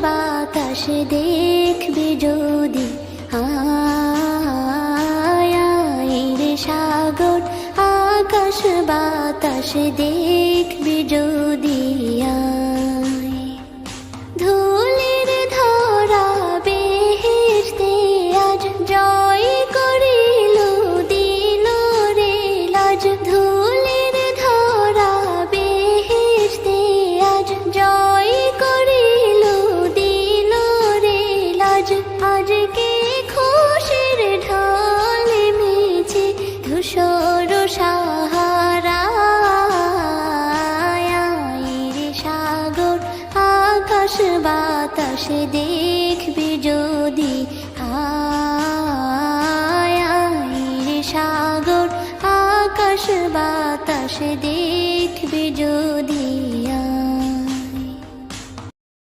বাতাস দেখবি যদি, আয় রে সাগর আকাশ বাতাস দেখবি যদি, আয় ধুলির ধরা বেহেশতে আজ জয় করিল দিল রে লাজ, ধুলির ধরা বেহেশতে আজ জয় করিল দিল রে লাজ, আজকে খুশির ঢল মেছে ধূসর সাহারা, রে সাগর আকাশ বাতাস দেখবি যদি, আয় রে সাগর আকাশ বাতাস দেখবি যদি।